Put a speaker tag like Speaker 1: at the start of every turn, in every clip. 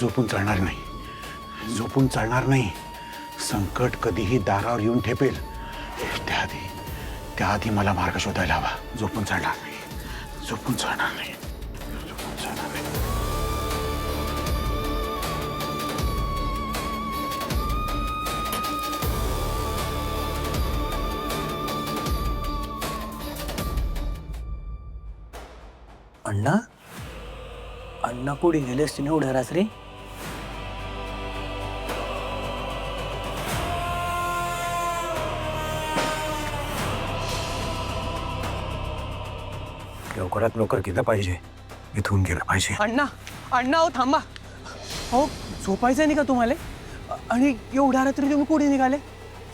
Speaker 1: झोपून चालणार नाही, झोपून चालणार नाही. संकट कधीही दारावर येऊन ठेपेल. त्याआधी मला मार्ग शोधायला हवा. झोपून चालणार नाही, झोपून चालणार नाही, झोपून चालणार नाही.
Speaker 2: अण्णा अण्णा कुठे गेले असते एवढ्या रात्री?
Speaker 1: लवकरात लवकर गेलं पाहिजे, इथून गेलं पाहिजे.
Speaker 2: अण्णा अण्णा हो थांबा. हो झोपायचं नाही का तुम्हाला? आणि एवढ्या रात्री तुम्ही कुठे निघाले?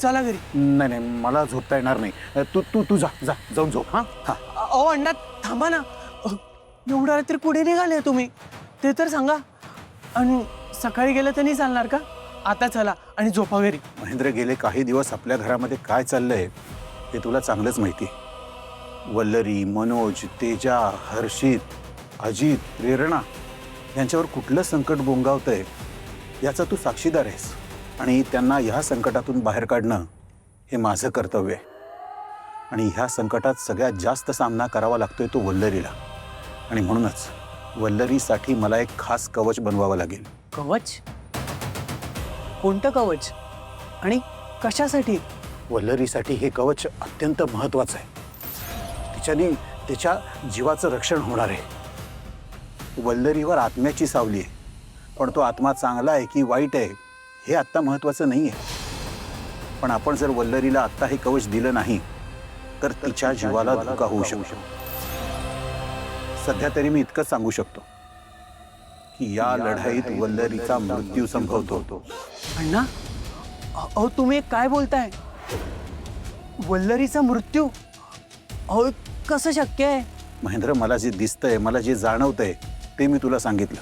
Speaker 2: चला घरी.
Speaker 1: नाही नाही, मला झोपता येणार नाही. तू जाऊन झोप. हां हां.
Speaker 2: अहो अण्णा थांबा ना. एवढ्या रात्री कुठे निघाले तुम्ही ते तर सांगा. आणि सकाळी गेलं तर नाही चालणार का? आता चला आणि झोपा घरी.
Speaker 1: महेंद्र, गेले काही दिवस आपल्या घरामध्ये काय चाललंय ते तुला चांगलंच माहिती आहे. वल्लरी, मनोज, तेजा, हर्षित, अजित, प्रेरणा यांच्यावर कुठलं संकट बोंगावतंय याचा तू साक्षीदार आहेस. आणि त्यांना ह्या संकटातून बाहेर काढणं हे माझं कर्तव्य आहे. आणि ह्या संकटात सगळ्यात जास्त सामना करावा लागतोय तो वल्लरीला. आणि म्हणूनच वल्लरीसाठी मला एक खास कवच बनवावं लागेल.
Speaker 2: कवच? कोणतं कवच आणि कशासाठी?
Speaker 1: वल्लरीसाठी हे कवच अत्यंत महत्त्वाचं आहे. तिच्याने त्याच्या जीवाचं रक्षण होणार आहे. वल्लरीवर आत्म्याची सावली आहे, पण तो आत्मा चांगला आहे की वाईट आहे हे आत्ता महत्त्वाचं नाही आहे. पण आपण जर वल्लरीला आत्ता हे कवच दिलं नाही तर तिच्या जीवाला धोका होऊ शकतो. सध्या तरी मी इतकंच सांगू शकतो की या लढाईत वल्लरीचा मृत्यू संभवतो.
Speaker 2: अण्णा अहो तुम्ही काय बोलताय? वल्लरीचा मृत्यू? अहो कसं शक्य आहे?
Speaker 1: महेंद्र, मला जे दिसतंय, मला जे जाणवतंय ते मी तुला सांगितलं.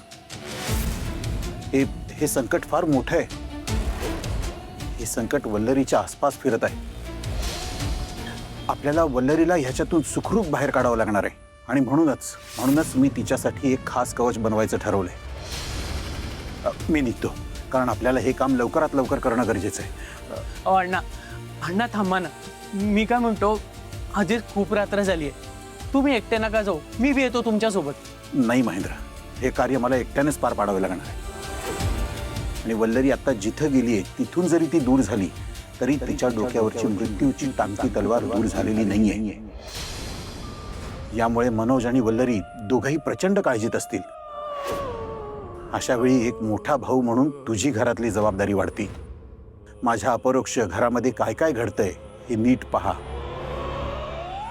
Speaker 1: हे संकट फार मोठं आहे. हे संकट वल्लरीच्या आसपास फिरत आहे. आपल्याला वल्लरीला ह्याच्यातून सुखरूप बाहेर काढावं लागणार आहे. आणि म्हणूनच मी तिच्यासाठी एक खास कवच बनवायचं ठरवलंय. मी निघतो, कारण आपल्याला हे काम लवकरात लवकर करणं गरजेचं आहे.
Speaker 2: अण्णा अण्णा थांबा ना. मी काय म्हणतो, आधीच खूप रात्र झाली आहे. तुम्ही एकटे नका जाऊ, मी बी येतो तुमच्यासोबत.
Speaker 1: नाही महेंद्र, हे कार्य मला एकट्यानेच पार पाडावे लागणार आहे. आणि वल्लरी आता जिथं गेली आहे तिथून जरी ती दूर झाली तरी तिच्या डोक्यावरची मृत्यूची टांगती तलवार दूर झालेली नाहीये. यामुळे मनोज आणि वल्लरी दोघंही प्रचंड काळजीत असतील. अशा वेळी एक मोठा भाऊ म्हणून तुझी घरातली जबाबदारी वाढते. माझ्या अपरोक्ष घरामध्ये काय काय घडतंय हे नीट पहा.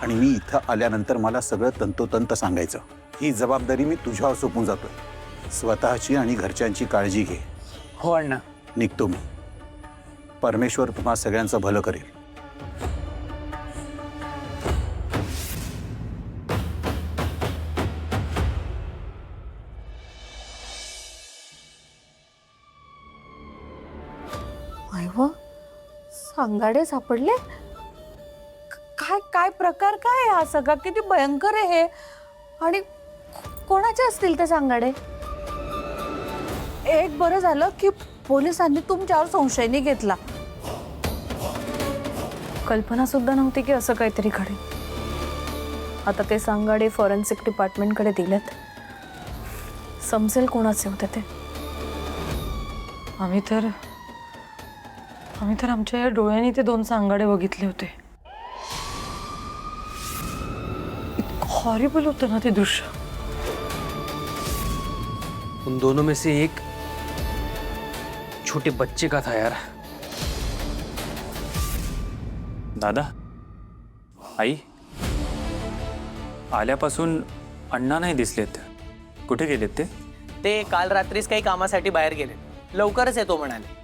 Speaker 1: आणि मी इथं आल्यानंतर मला सगळं तंतोतंत सांगायचं. ही जबाबदारी मी तुझ्यावर सोपून जातोय. स्वतःची आणि घरच्यांची काळजी घे.
Speaker 2: हो अण्णा.
Speaker 1: निघतो मी. परमेश्वर तुम्हा सगळ्यांचं भलं करेल.
Speaker 3: सांगाडे सापडले? काय काय प्रकार काय हा सगळा? किती भयंकर आहे हे. आणि कोणाचे असतील ते सांगाडे? एक बरं झालं की पोलिसांनी तुमच्यावर संशय नाही घेतला. कल्पना सुद्धा नव्हती की असं काहीतरी घडेल. आता ते सांगाडे फॉरेन्सिक डिपार्टमेंटकडे दिलेत. समजेल कोणाचे होते ते.
Speaker 4: आम्ही तर आमच्या या डोळ्यांनी ते 2 सांगाडे बघितले होते. हॉरिबल होतं ना ते दृश्य.
Speaker 2: उन दोनों में से एक छोटे बच्चे का था यार.
Speaker 5: दादा, आई, आल्यापासून अण्णा नाही दिसलेत. कुठे गेलेत ते?
Speaker 2: ते काल रात्रीच काही कामासाठी बाहेर गेले. लवकरच येतो म्हणाले.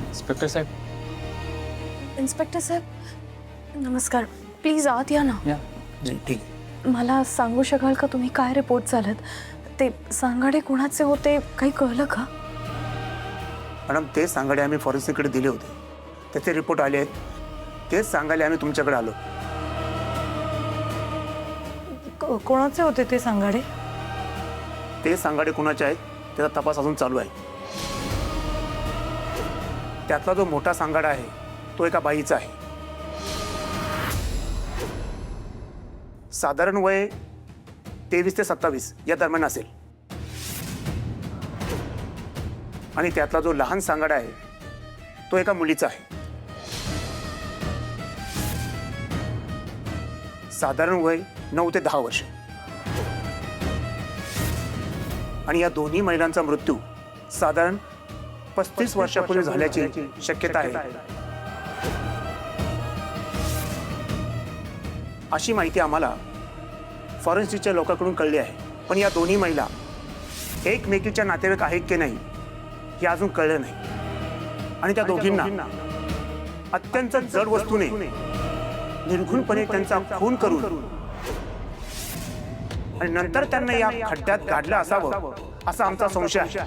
Speaker 5: इन्स्पेक्टर साहेब.
Speaker 3: इन्स्पेक्टर साहेब नमस्कार. प्लीज आत या ना.
Speaker 2: ठीक.
Speaker 3: मला सांगू शकाल का तुम्ही काय रिपोर्ट झालेत? ते सांगाडे कोणाचे होते काही कळलं का?
Speaker 6: मॅडम, तेच सांगाडे आम्ही फॉरेन्सिककडे दिले होते. त्याचे रिपोर्ट आले आहेत. तेच सांगायला आम्ही तुमच्याकडे आलो.
Speaker 4: कोणाचे होते ते सांगाडे?
Speaker 6: ते सांगाडे कुणाचे आहेत त्याचा तपास अजून चालू आहे. त्यातला जो मोठा सांगाडा आहे तो एका बाईचा आहे. साधारण वय 23 ते 27 या दरम्यान असेल. आणि त्यातला जो लहान सांगाडा आहे तो एका मुलीचा आहे. साधारण वय 9 ते 10 वर्ष. आणि या दोन्ही महिलांचा मृत्यू साधारण 35 वर्षापूर्वी झाल्याची शक्यता आहे. अशी माहिती आम्हाला फॉरेन्सिकच्या लोकांकडून कळली आहे. पण या दोन्ही महिला एकमेकीच्या नातेवाईक आहेत की नाही हे अजून कळलं नाही. आणि त्या दोघींना अत्यंत जड वस्तूने निर्घुणपणे त्यांचा खून करून आणि नंतर त्यांना या खड्ड्यात गाडलं असावं असा आमचा संशय आहे.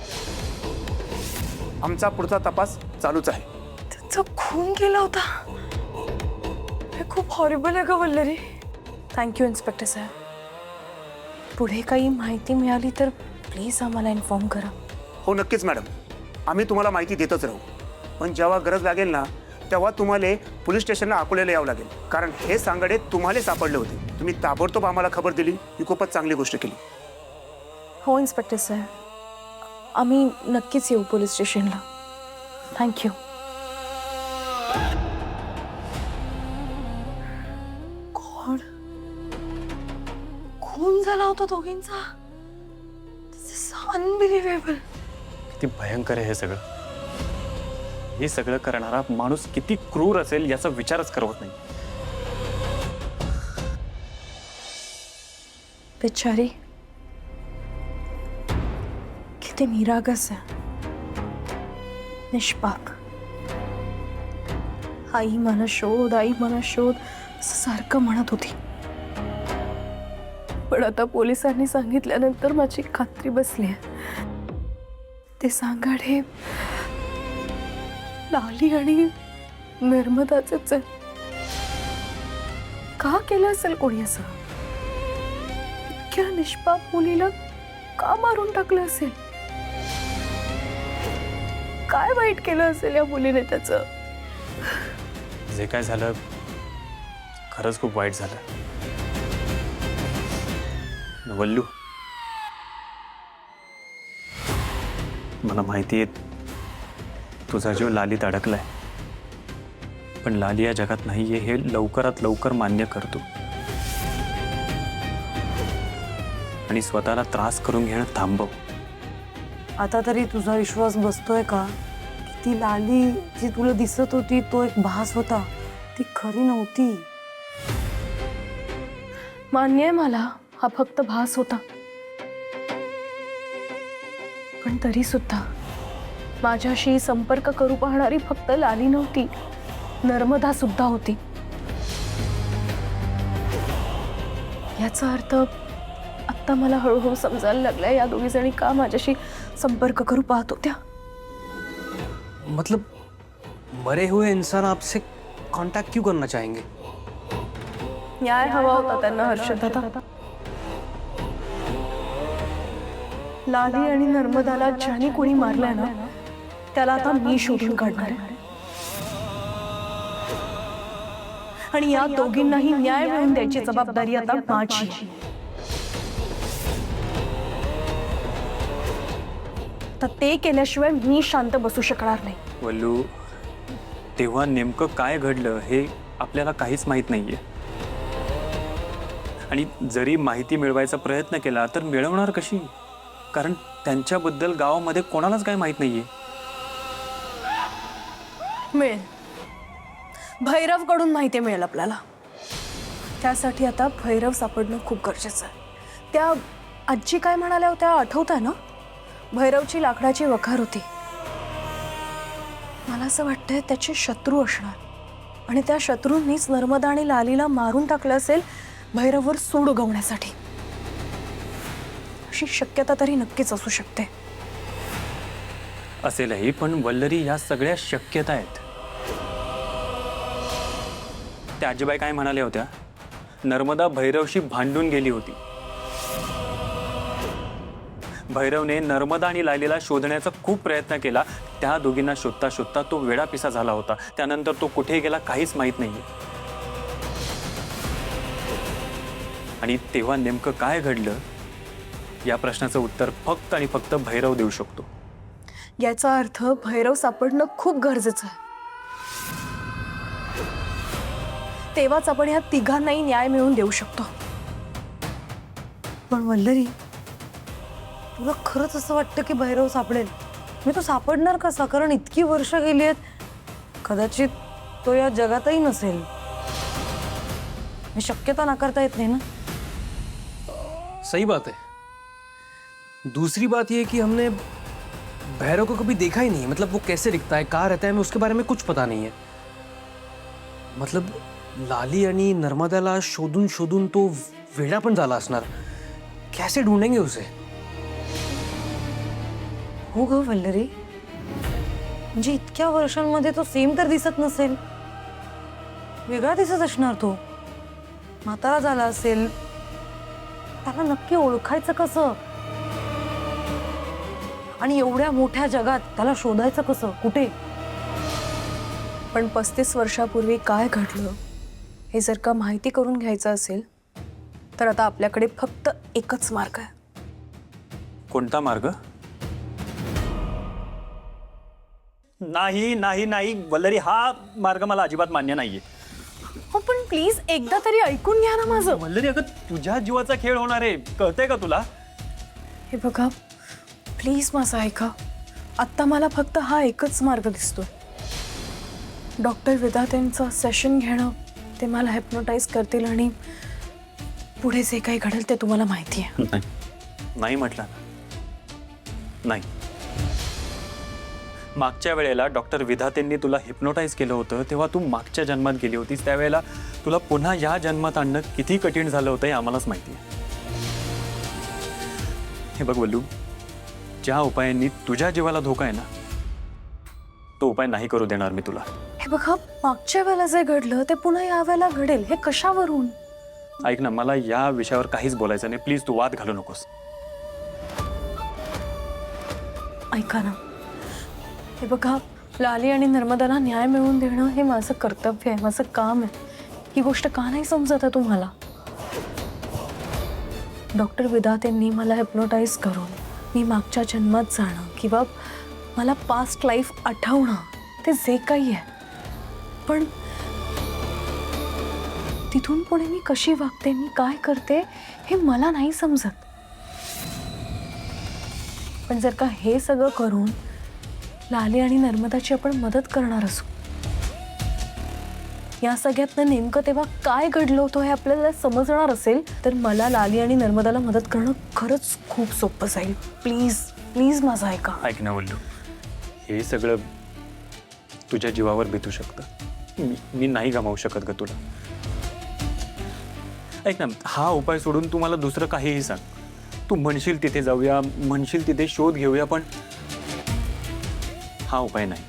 Speaker 6: आमचा पुढचा तपास चालूच आहे.
Speaker 3: त्याचा खून केला होता. हे खूप हॉरिबल आहे का वल्लरी? थँक्यू इन्स्पेक्टर साहेब. पुढे काही माहिती मिळाली तर प्लीज आम्हाला इन्फॉर्म करा.
Speaker 6: हो नक्कीच मॅडम, आम्ही तुम्हाला माहिती देतच राहू. पण जेव्हा गरज लागेल ना तेव्हा तुम्हाला पोलीस स्टेशनला अकोल्याला यावं लागेल. कारण हे सांगाडे तुम्हाला सापडले होते. तुम्ही ताबडतोब आम्हाला खबर दिली ही खूपच चांगली गोष्ट केली.
Speaker 3: हो इन्स्पेक्टर साहेब, आम्ही नक्कीच येऊ पोलीस स्टेशनला. थँक्यू. गॉड, खून झाला होता दोघींचा. अनबिलिव्हेबल.
Speaker 5: किती भयंकर आहे हे सगळं. हे सगळं करणारा माणूस किती क्रूर असेल याचा विचारच करवत नाही.
Speaker 3: बिचारी किती निरागस आहे, निष्पाप. आई मला शोध, आई मला शोध असं सारखं म्हणत होती. पण आता पोलिसांनी सांगितल्यानंतर माझी खात्री बसली आहे. ते सांगाडे लाली आणि नर्मदाचेच आहे. का केलं असेल कोणी असं? इतक्या निष्पाप मुलीला का मारून टाकलं असेल? काय वाईट केलं असेल या मुलीने त्याचं?
Speaker 5: जे काय झालं खरंच खूप वाईट झालं. वल्लू, मला माहिती आहे तुझा जीव लालीत अडकलाय. पण लाली या जगात नाहीये हे लवकरात लवकर मान्य करतो. आणि स्वतःला त्रास करून घेणं थांबव.
Speaker 4: आता तरी तुझा विश्वास बसतोय का? ती लाली जी तुला दिसत होती तो एक भास होता, ती खरी नव्हती.
Speaker 3: मान्य आहे मला, हा फक्त भास होता. पण तरी सुद्धा माझ्याशी संपर्क करू पाहणारी फक्त लाली नव्हती, नर्मदा सुद्धा होती. याचा अर्थ आता मला हळूहळू समजायला लागलाय या दोघी जणी का माझ्याशी संपर्क करू पाहत होत्या.
Speaker 7: मतलब मरे हुए इंसान आपसे कांटेक्ट क्यों करना चाहेंगे?
Speaker 3: न्याय हवा होता त्यांना हर्षदा. लाली आणि नर्मदाला ज्याने कोणी मारलंय ना त्याला आता मी शोधून काढणार आहे. आणि या दोघींनाही न्याय मिळवून द्यायची जबाबदारी आता माझी आहे. तर ते केल्याशिवाय मी शांत बसू शकणार नाही.
Speaker 5: वल्लू, तेव्हा नेमकं काय घडलं हे आपल्याला काहीच माहीत नाहीये. आणि जरी माहिती मिळवायचा प्रयत्न केला तर मिळवणार कशी? कारण त्यांच्याबद्दल गावामध्ये कोणालाच काय माहीत नाहीये.
Speaker 3: मिळेल, भैरवकडून माहिती मिळेल आपल्याला. त्यासाठी आता भैरव सापडणं खूप गरजेचं आहे. त्या आजी काय म्हणाल्या होत्या आठवत आहे ना? भैरवची लाकडाची वखार होती. मला असं वाटतंय त्याचे शत्रू असणार आणि त्या शत्रूंनीच नर्मदा आणि लालीला मारून टाकलं असेल भैरववर सूड उगवण्यासाठी. अशी शक्यता तरी नक्कीच असू शकते.
Speaker 5: असेलही, पण वल्लरी या सगळ्या शक्यता आहेत. त्या आजीबाई काय म्हणाल्या होत्या? नर्मदा भैरवशी भांडून गेली होती. भैरवने नर्मदा आणि लालीला शोधण्याचा खूप प्रयत्न केला. त्या दोघींना शोधता शोधता तो वेडापिसा झाला होता. त्यानंतर तो कुठे गेला काहीच माहीत नाहीये. आणि तेव्हा नेमकं काय घडलं या प्रश्नाचं उत्तर फक्त आणि फक्त भैरव देऊ शकतो.
Speaker 3: याचा अर्थ भैरव सापडणं खूप गरजेचं आहे. तेव्हाच आपण ह्या तिघांनाही न्याय मिळवून देऊ शकतो.
Speaker 4: पण वल्लरी, तुला खरंच असं वाटतं की भैरव सापडेल? मी तो सापडणार कसा? कारण इतकी वर्ष गेली आहेत, कदाचित तो या जगातही नसेल. ही शक्यता नाकारता येत नाही ना.
Speaker 7: सही बात है. दूसरी बात यह कि हमने भैरव को कभी देखा ही नहीं. मतलब वो कैसे दिखता है, कहाँ रहता है, हमें उसके बारे में कुछ पता नहीं है. मतलब लाली आणि नर्मदाला शोधून शोधून तो वेडा पण झाला असणार. कैसे ढूंढेंगे उसे?
Speaker 4: हो ग वल्लरी, म्हणजे इतक्या वर्षांमध्ये तो सेम तर दिसत नसेल, वेगळा दिसत असणार. तो म्हातारा झाला असेल. त्याला नक्की ओळखायचं कसं? आणि एवढ्या मोठ्या जगात त्याला शोधायचं कसं? कुठे?
Speaker 3: पण 35 वर्षापूर्वी काय घडलं हे जर का माहिती करून घ्यायचं असेल तर आता आपल्याकडे फक्त एकच मार्ग आहे.
Speaker 5: कोणता मार्ग? नाही नाही नाही वल्लरी, हा मार्ग मला अजिबात मान्य नाहीये.
Speaker 3: हो पण प्लीज एकदा तरी ऐकून घ्या ना माझं.
Speaker 5: वल्लरी, अगं तुझ्या जीवाचा खेळ होणार आहे, कळतंय का तुला?
Speaker 3: हे बघा, प्लीज माझं ऐका. आत्ता मला फक्त हा एकच मार्ग दिसतो. डॉक्टर विधातेंचं सेशन घेणं, ते मला हिप्नोटाईज करतील आणि पुढे जे काही घडेल ते तुम्हाला माहिती आहे.
Speaker 5: नाही म्हटलं नाही. मागच्या वेळेला डॉक्टर विधातेंनी तुला हिप्नोटाईज केलं होतं तेव्हा तू मागच्या जन्मात गेली होतीस. त्यावेळेला तुला पुन्हा या जन्मात आणणं किती कठीण झालं होतं हे आम्हालाच माहिती आहे. हे बघ वल्लू, ज्या उपायांनी तुझ्या जीवाला धोका आहे ना, तो उपाय नाही करू देणार मी तुला.
Speaker 3: हे बघा, मागच्या वेळेला जे घडलं ते पुन्हा या वेळेला घडेल हे कशावरून?
Speaker 5: ऐक ना, मला या विषयावर काहीच बोलायचं नाही. प्लीज तू वाद घालू नकोस.
Speaker 3: ऐका ना, हे बघा, लाली आणि नर्मदाला न्याय मिळवून देणं हे माझं कर्तव्य आहे, माझं काम आहे. ही गोष्ट का नाही समजत आहे तुम्हाला? डॉक्टर विधातेंनी मला हिप्नोटाईज करून मी मागच्या जन्मात जाणं किंवा मला पास्ट लाईफ आठवणं, ते जे काही आहे, पण तिथून पुढे मी कशी वागते, मी काय करते हे मला नाही समजत. पण जर का हे सगळं करून लाली आणि नर्मदाची आपण मदत करणार असू, या सगळ्यातनं नेमकं तेव्हा काय घडलं होतं हे आपल्याला समजणार असेल तर मला लाली आणि नर्मदाला मदत करणं खरंच खूप सोपं जाईल. प्लीज प्लीज माझं ऐका.
Speaker 5: ऐक ना वल्लू, हे सगळं तुझ्या जीवावर बेतू शकतं. मी नाही गमावू शकत ग तुला. ऐक ना, हा उपाय सोडून तू मला दुसरं काहीही सांग. तू म्हणशील तिथे जाऊया, म्हणशील तिथे शोध घेऊया, पण हा उपाय नाही.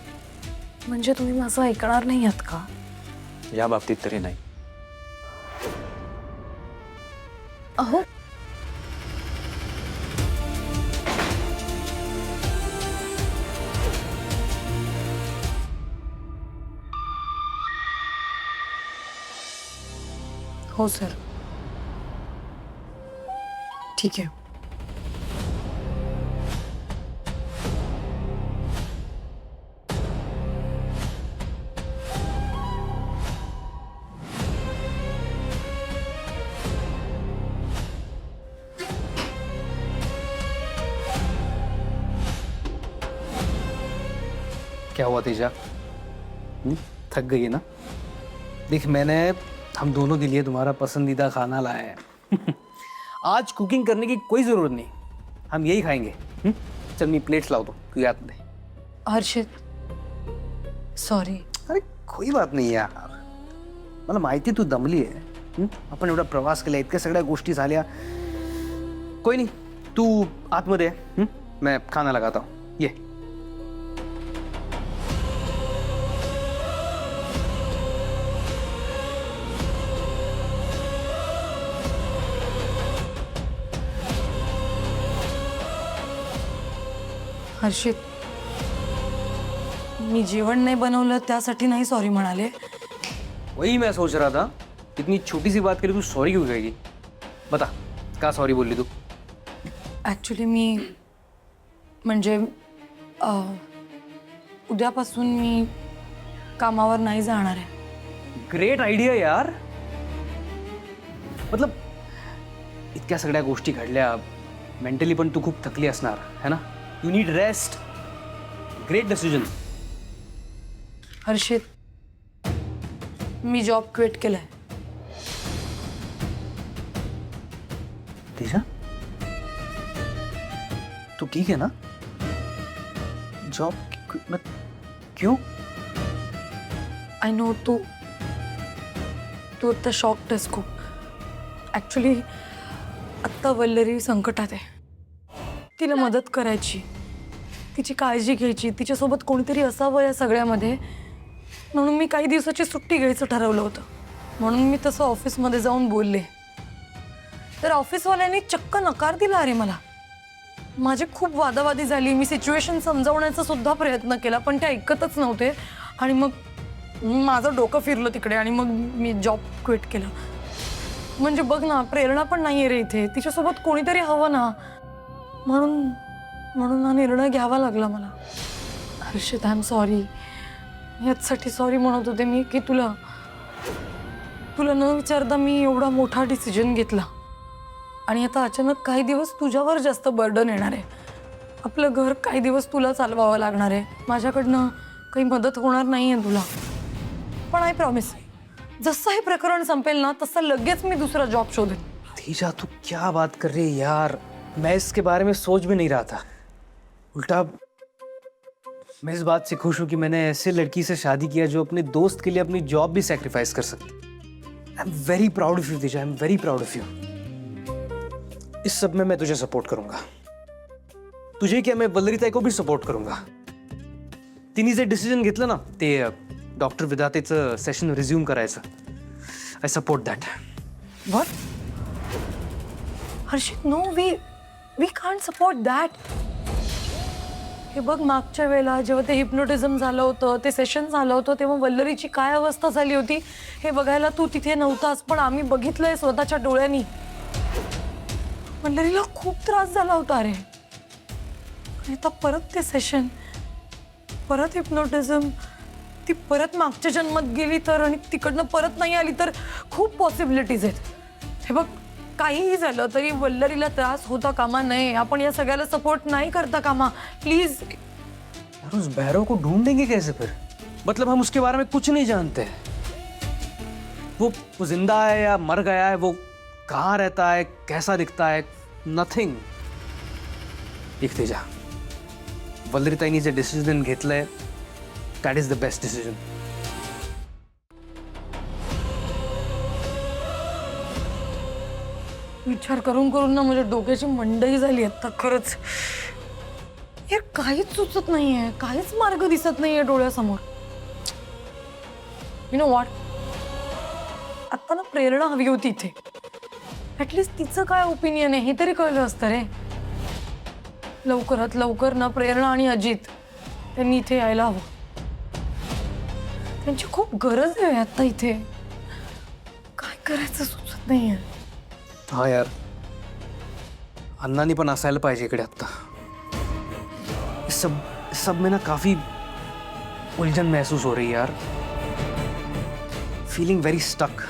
Speaker 3: म्हणजे तुम्ही माझं ऐकणार नाही आहात का?
Speaker 5: या बाबतीत तरी नाही.
Speaker 3: अहो,
Speaker 4: हो सर.
Speaker 3: ठीक आहे.
Speaker 7: क्या हुआ तेजा? थक गई है ना? देख, मैंने हम दोनों के लिए तुम्हारा पसंदीदा खाना लाया है. आज कुकिंग करने की कोई ज़रूरत नहीं, हम यही खाएंगे. चल मैं प्लेट्स लावतो तू याद दे.
Speaker 4: हर्षित, सॉरी.
Speaker 7: अरे कोई बात नाही यार, मला माहिती तू दमली आहे. आपण एवढा प्रवास केला, इतक्या सगळ्या गोष्टी झाल्या. कोई नहीं, तू आतमध्ये आहे. मैं खाना लगाता हूँ. ये
Speaker 4: हर्षित, मी जेवण नाही बनवलं त्यासाठी नाही सॉरी म्हणाले.
Speaker 7: वही मैं सोच रहा था, इतनी छोटी सी बात के लिए तू सॉरी क्यों कहेगी? बता, क्या सॉरी बोल ली तू?
Speaker 4: ॲक्च्युली मी म्हणजे उद्यापासून मी कामावर नाही जाणार आहे.
Speaker 7: ग्रेट आयडिया यार. मतलब इतक्या सगळ्या गोष्टी घडल्या, मेंटली पण तू खूप थकली असणार है ना. You need rest. Great decision.
Speaker 4: Harshit, me job quit केलाय.
Speaker 7: तेजा, तू ठीक है ना? जॉब क्यों?
Speaker 4: आय नो तू आता शॉक्ड आहेस खूप. ॲक्च्युली आत्ता वल्लरी संकटात आहे. तिला मदत करायची, तिची काळजी घ्यायची, तिच्यासोबत कोणीतरी असावं या सगळ्यामध्ये. म्हणून मी काही दिवसाची सुट्टी घ्यायचं ठरवलं होतं. म्हणून मी तसं ऑफिसमध्ये जाऊन बोलले, तर ऑफिसवाल्यांनी चक्क नकार दिला. अरे मला माझी खूप वादावादी झाली. मी सिच्युएशन समजावण्याचा सुद्धा प्रयत्न केला, पण ते ऐकतच नव्हते. आणि मग माझं डोकं फिरलं तिकडे आणि मग मी जॉब क्विट केलं. म्हणजे बघ ना, प्रेरणा पण नाही आहे रे इथे. तिच्यासोबत कोणीतरी हवं ना. म्हणून हा निर्णय घ्यावा लागला मला. हर्षित, आय एम सॉरी. याचसाठी सॉरी म्हणत होते मी की तुला न विचारता मी एवढा मोठा डिसिजन घेतला. आणि आता अचानक काही दिवस तुझ्यावर जास्त बर्डन येणार आहे. आपलं घर काही दिवस तुला चालवावं लागणार आहे. माझ्याकडनं काही मदत होणार नाही आहे तुला. पण आय प्रॉमिस, जसं हे प्रकरण संपेल ना तसं लगेच मी दुसरा जॉब शोधेन.
Speaker 7: तेजा, तू क्या बात कर रही है यार? मैं इसके बारे में सोच भी नहीं रहा था. उल्टा मैं इस बात से खुश हूं कि मैंने ऐसे लड़की से शादी किया जो अपने दोस्त के लिए अपनी जॉब भी सैक्रिफाइस कर सकती. I am very proud of you Teja. I am very proud of you. इस सब में मैं तुझे सपोर्ट करूंगा. तुझे क्या, मैं वल्लरीताई को भी सपोर्ट करूंगा. तिने जे डिसिजन घेतलं ना, ते डॉक्टर विधातेचं सेशन रिझ्यूम करायचं. I support that.
Speaker 4: What? Harshit, no, we can't support that. हे बघ, मागच्या वेळेला जेव्हा ते हिप्नोटिझम झालं होतं, ते सेशन झालं होतं, तेव्हा वल्लरीची काय अवस्था झाली होती हे बघायला तू तिथे नव्हतास, पण आम्ही बघितलंय स्वतःच्या डोळ्यांनी. वल्लरीला खूप त्रास झाला होता. अरे, आणि आता परत ते सेशन, परत हिप्नोटिझम, ती परत मागच्या जन्मात गेली तर, आणि तिकडनं परत नाही आली तर खूप पॉसिबिलिटीज आहेत. हे बघ, काहीही झालं तरी वल्लरीला त्रास होता कामा नये. आपण या सगळ्याला सपोर्ट नाही करता कामा. प्लीज.
Speaker 7: और उस भैरव को ढूंढेंगे कैसे फिर? मतलब हम उसके बारे में कुछ नहीं जानते. वो जिंदा है या मर गया है, वो कहाँ रहता है, कैसा दिखता है, नथिंग. एक तेजा, वल्लरीताईंनी जे डिसिजन घेतलंय, that is the best decision.
Speaker 4: विचार करून करून ना माझ्या डोक्याची मंडई झाली आता खरंच. हे काहीच सुचत नाहीये, काहीच मार्ग दिसत नाहीये डोळ्यासमोर. यु नो व्हॉट, आता ना प्रेरणा हवी होती इथे. ॲटलिस्ट तिचं काय ओपिनियन आहे हे तरी कळलं असतं रे. लवकरात लवकर ना प्रेरणा आणि अजित त्यांनी इथे यायला हवं. त्यांची खूप गरज आहे आता इथे. काय करायचं सुचत नाहीये.
Speaker 7: हाँ यार, अन्नानी पण असायला पाहिजे इकडे आता. इस सब में ना काफी उलझन महसूस हो रही है यार. Feeling very stuck.